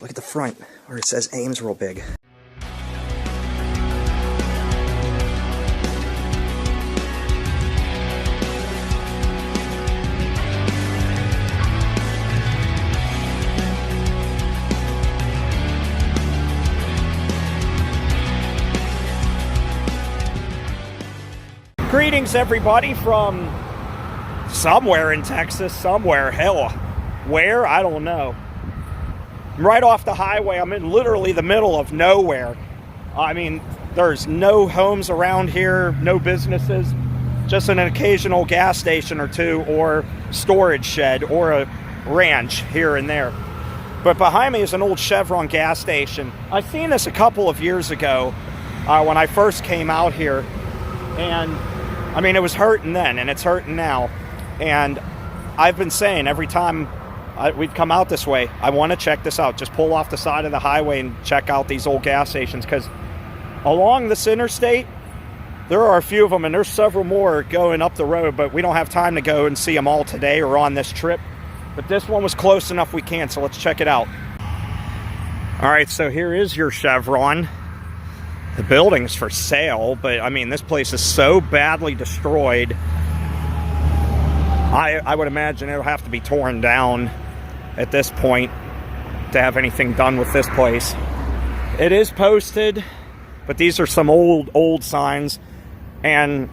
Look at the front where it says Ames real big. Greetings, everybody, from somewhere in Texas, somewhere, hell, where, I don't know. I'm right off the highway. I'm in literally the middle of nowhere. I mean, there's no homes around here, no businesses, just an occasional gas station or two, or storage shed, or a ranch here and there. But behind me is an old Chevron gas station. I seen this a couple of years ago when I first came out here, and I mean, it was hurting then, and it's hurting now. And I've been saying every time we've come out this way, I want to check this out. Just pull off the side of the highway and check out these old gas stations, because along this interstate, there are a few of them, and there's several more going up the road, but we don't have time to go and see them all today or on this trip. But this one was close enough we can, so let's check it out. All right, so here is your Chevron. The building's for sale, but I mean, this place is so badly destroyed. I would imagine it'll have to be torn down at this point to have anything done with this place. It is posted, but these are some old signs. And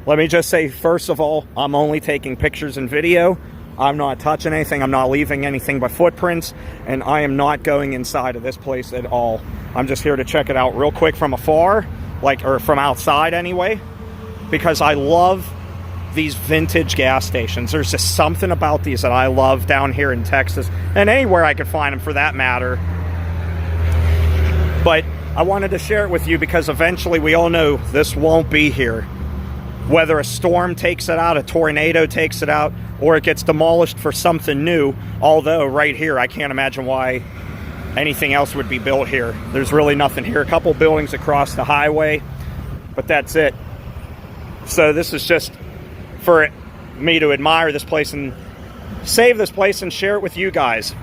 let me just say, first of all, I'm only taking pictures and video. I'm not touching anything. I'm not leaving anything but footprints, and I am not going inside of this place at all. I'm just here to check it out real quick from afar, or from outside anyway, because I love these vintage gas stations. There's just something about these that I love down here in Texas, and anywhere I could find them for that matter. But I wanted to share it with you because eventually we all know this won't be here. Whether a storm takes it out, a tornado takes it out, or it gets demolished for something new. Although right here, I can't imagine why anything else would be built here. There's really nothing here. A couple buildings across the highway, but that's it. So this is just for me to admire this place and save this place and share it with you guys.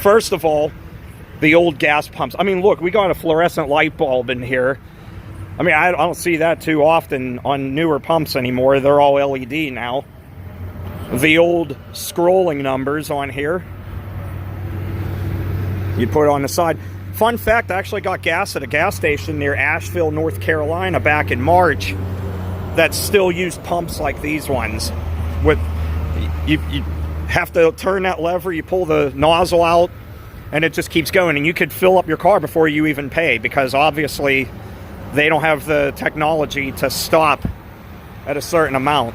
First of all, the old gas pumps. I mean, look, we got a fluorescent light bulb in here. I mean, I don't see that too often on newer pumps anymore. They're all LED now. The old scrolling numbers on here, you put it on the side. Fun fact, I actually got gas at a gas station near Asheville, North Carolina back in March that still used pumps like these ones. With you have to turn that lever, you pull the nozzle out, and it just keeps going. And you could fill up your car before you even pay, because obviously they don't have the technology to stop at a certain amount.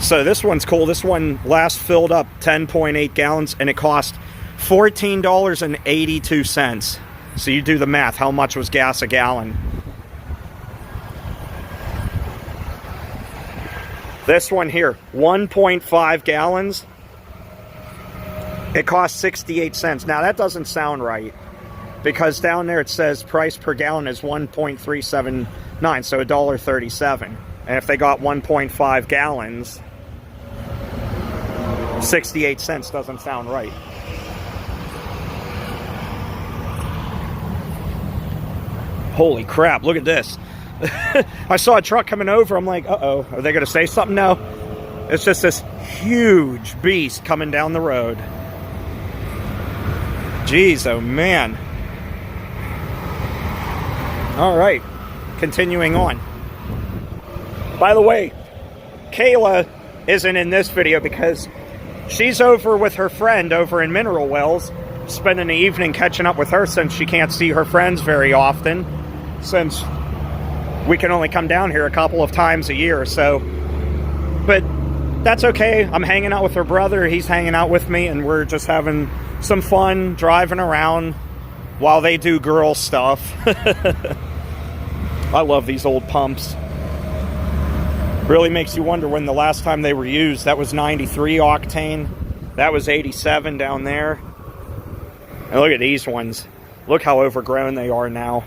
So this one's cool. This one last filled up 10.8 gallons, and it cost $14.82. So you do the math. How much was gas a gallon? This one here, 1.5 gallons. It cost 68 cents. Now that doesn't sound right, because down there it says price per gallon is 1.379, so $1.37. And if they got 1.5 gallons, 68 cents doesn't sound right. Holy crap, look at this. I saw a truck coming over. I'm like, uh-oh, are they going to say something now? It's just this huge beast coming down the road. Jeez, oh man. All right, continuing on. By the way, Kayla isn't in this video because she's over with her friend over in Mineral Wells, spending the evening catching up with her since she can't see her friends very often, since we can only come down here a couple of times a year or so. But that's okay. I'm hanging out with her brother. He's hanging out with me, and we're just having some fun driving around while they do girl stuff. I love these old pumps. Really makes you wonder when the last time they were used. That was 93 octane. That was 87 down there. And look at these ones. Look how overgrown they are now.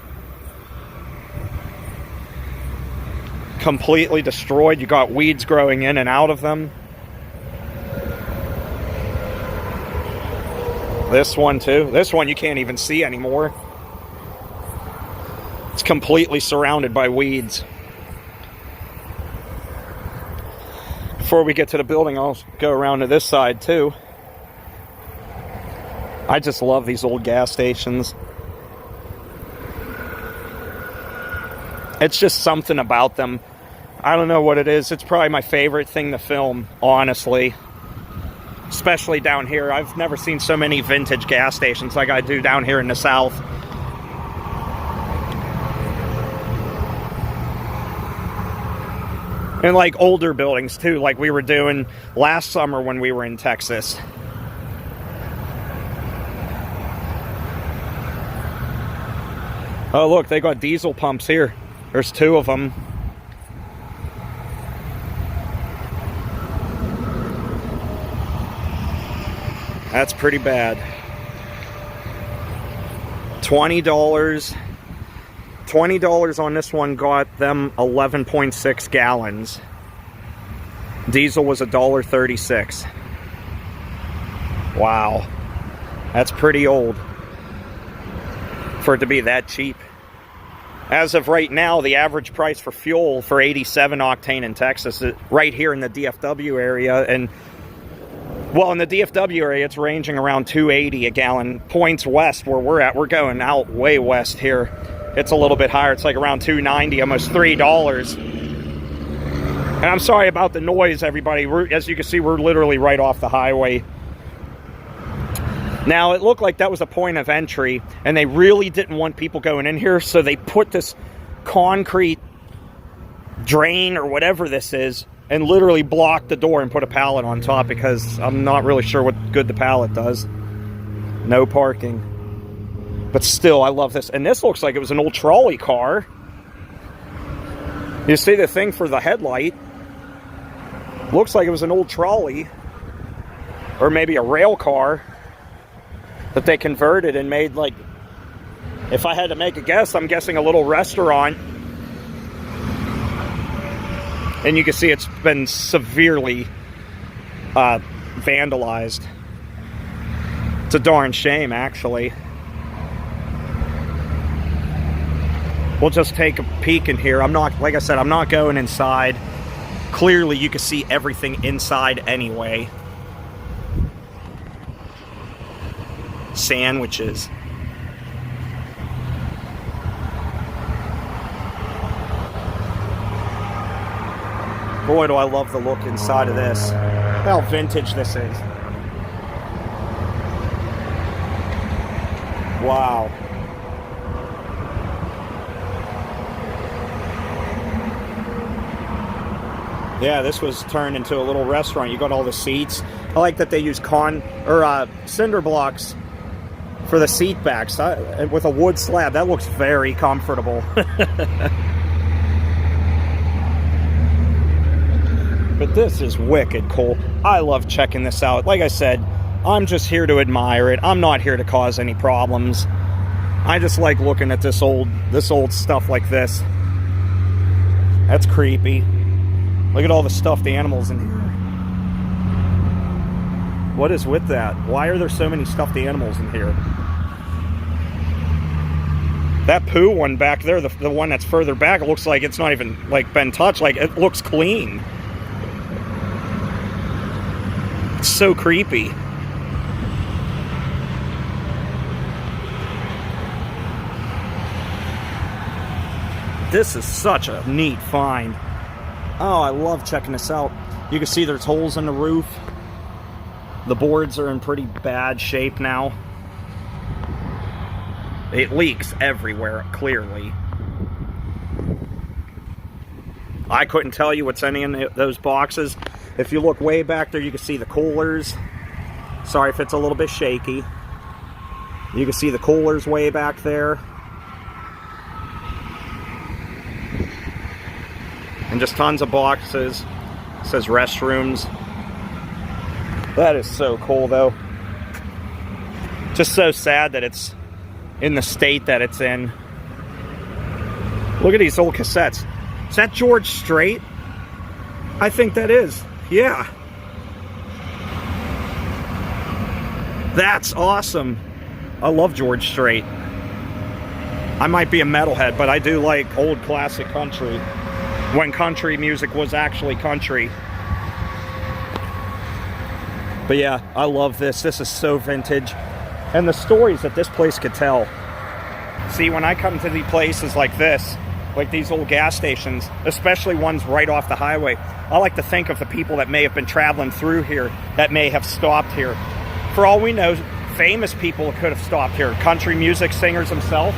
Completely destroyed. You got weeds growing in and out of them. This one too. This one you can't even see anymore. It's completely surrounded by weeds. Before we get to the building, I'll go around to this side too. I just love these old gas stations. It's just something about them. I don't know what it is. It's probably my favorite thing to film, honestly. Especially down here. I've never seen so many vintage gas stations like I do down here in the South. And like older buildings too, like we were doing last summer when we were in Texas. Oh look, they got diesel pumps here. There's 2 of them. That's pretty bad. $20. $20 on this one got them 11.6 gallons. Diesel was $1.36. Wow. That's pretty old for it to be that cheap. As of right now, the average price for fuel for 87 octane in Texas, right here in the DFW area, and well, in the DFW area, it's ranging around $2.80 a gallon. Points west where we're at, we're going out way west here. It's a little bit higher. It's like around $2.90, almost $3. And I'm sorry about the noise, everybody. As you can see, we're literally right off the highway. Now, it looked like that was a point of entry, and they really didn't want people going in here, so they put this concrete drain or whatever this is and literally blocked the door and put a pallet on top, because I'm not really sure what good the pallet does. No parking. But still, I love this. And this looks like it was an old trolley car. You see the thing for the headlight? Looks like it was an old trolley. Or maybe a rail car that they converted and made, like, if I had to make a guess, I'm guessing a little restaurant. And you can see it's been severely vandalized. It's a darn shame, actually. We'll just take a peek in here. I'm not, like I said, I'm not going inside. Clearly, you can see everything inside anyway. Sandwiches. Boy, do I love the look inside of this. How vintage this is. Wow. Yeah, this was turned into a little restaurant. You got all the seats. I like that they use cinder blocks for the seat backs with a wood slab. That looks very comfortable. But this is wicked cool. I love checking this out. Like I said, I'm just here to admire it. I'm not here to cause any problems. I just like looking at this old stuff like this. That's creepy. Look at all the stuffed animals in here. What is with that? Why are there so many stuffed animals in here? That poo one back there, the one that's further back, it looks like it's not even like been touched. Like, it looks clean. It's so creepy. This is such a neat find. Oh, I love checking this out. You can see there's holes in the roof. The boards are in pretty bad shape now. It leaks everywhere, clearly. I couldn't tell you what's in those boxes. If you look way back there, you can see the coolers. Sorry if it's a little bit shaky. You can see the coolers way back there. And just tons of boxes. It says restrooms. That is so cool, though. Just so sad that it's in the state that it's in. Look at these old cassettes. Is that George Strait? I think that is. Yeah. That's awesome. I love George Strait. I might be a metalhead, but I do like old classic country. When country music was actually country. But yeah, I love this. This is so vintage. And the stories that this place could tell. See, when I come to these places like this, like these old gas stations, especially ones right off the highway, I like to think of the people that may have been traveling through here, that may have stopped here. For all we know, famous people could have stopped here. Country music singers themselves,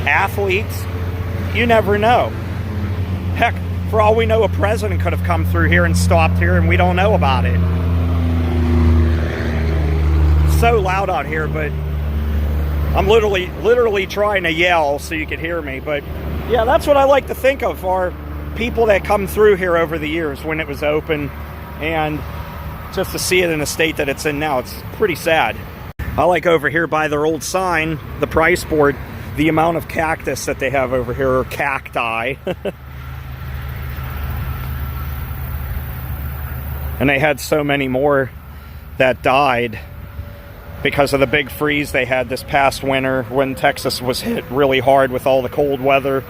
athletes, you never know. Heck, for all we know, a president could have come through here and stopped here and we don't know about it. So loud out here, but I'm literally trying to yell so you could hear me. But yeah, that's what I like to think of, are people that come through here over the years when it was open, and just to see it in the state that it's in now, it's pretty sad. I like over here by their old sign, the price board, the amount of cactus that they have over here, or cacti. And they had so many more that died because of the big freeze they had this past winter when Texas was hit really hard with all the cold weather.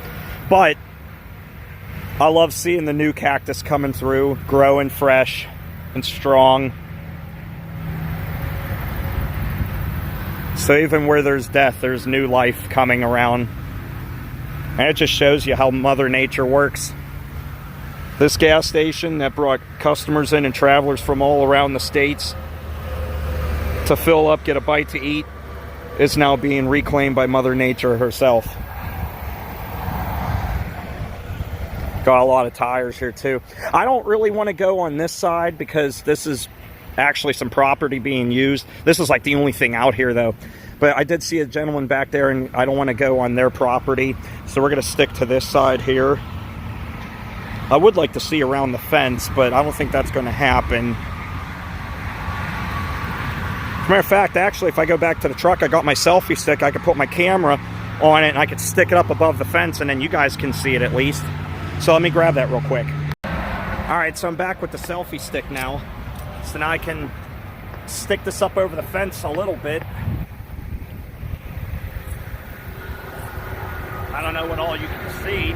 But I love seeing the new cactus coming through, growing fresh and strong. So even where there's death, there's new life coming around. And it just shows you how Mother Nature works. This gas station that brought customers in and travelers from all around the states to fill up, get a bite to eat, is now being reclaimed by Mother Nature herself. Got a lot of tires here too. I don't really want to go on this side because this is actually some property being used. This is like the only thing out here though. But I did see a gentleman back there and I don't want to go on their property. So we're going to stick to this side here. I would like to see around the fence, but I don't think that's going to happen. As a matter of fact, actually, if I go back to the truck, I got my selfie stick. I could put my camera on it and I could stick it up above the fence and then you guys can see it at least. So let me grab that real quick. All right, so I'm back with the selfie stick now. So now I can stick this up over the fence a little bit. I don't know what all you can see.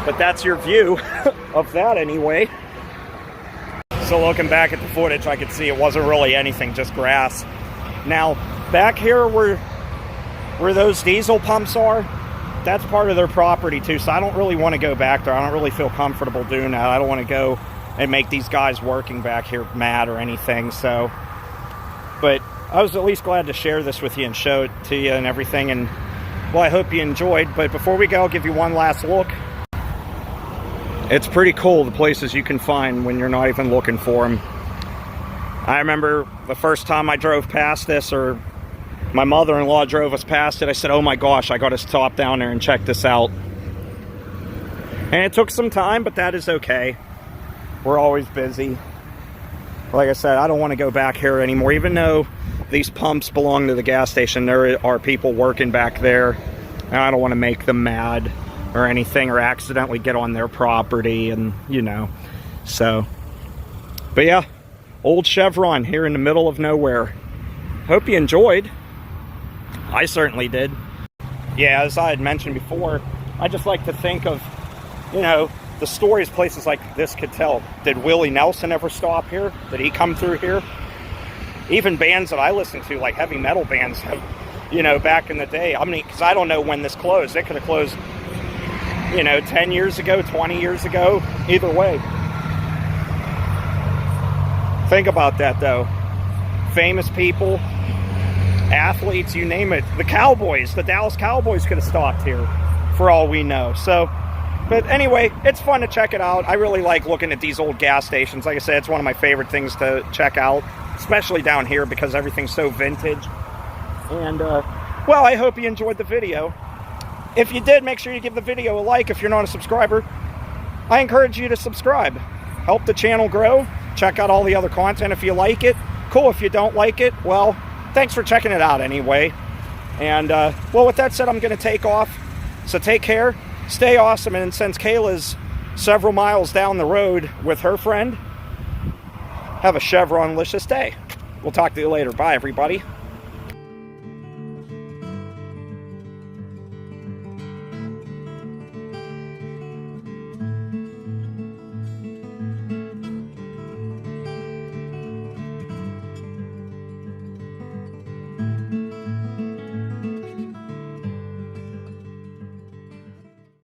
But that's your view of that anyway. So looking back at the footage, I could see it wasn't really anything, just grass. Now, back here where those diesel pumps are, that's part of their property too. So I don't really want to go back there. I don't really feel comfortable doing that. I don't want to go and make these guys working back here mad or anything. So, but I was at least glad to share this with you and show it to you and everything. And well, I hope you enjoyed. But before we go, I'll give you one last look. It's pretty cool, the places you can find when you're not even looking for them. I remember the first time I drove past this, or my mother-in-law drove us past it, I said, oh my gosh, I got to stop down there and check this out. And it took some time, but that is okay. We're always busy. Like I said, I don't want to go back here anymore. Even though these pumps belong to the gas station, there are people working back there, and I don't want to make them mad or anything, or accidentally get on their property, and you know. So, but yeah, old Chevron here in the middle of nowhere. Hope you enjoyed. I certainly did. Yeah, as I had mentioned before, I just like to think of, you know, the stories places like this could tell. Did Willie Nelson ever stop here? Did he come through here? Even bands that I listen to, like heavy metal bands, have, you know, back in the day. I mean, because I don't know when this closed. It could have closed, you know, 10 years ago, 20 years ago, either way. Think about that, though. Famous people, athletes, you name it. The Cowboys, the Dallas Cowboys could have stopped here, for all we know. So, but anyway, it's fun to check it out. I really like looking at these old gas stations. Like I said, it's one of my favorite things to check out, especially down here because everything's so vintage. And, well, I hope you enjoyed the video. If you did, make sure you give the video a like. If you're not a subscriber, I encourage you to subscribe. Help the channel grow. Check out all the other content if you like it. Cool. If you don't like it, well, thanks for checking it out anyway. And, well, with that said, I'm going to take off. So take care, stay awesome, and since Kayla's several miles down the road with her friend, have a Chevron-licious day. We'll talk to you later. Bye, everybody.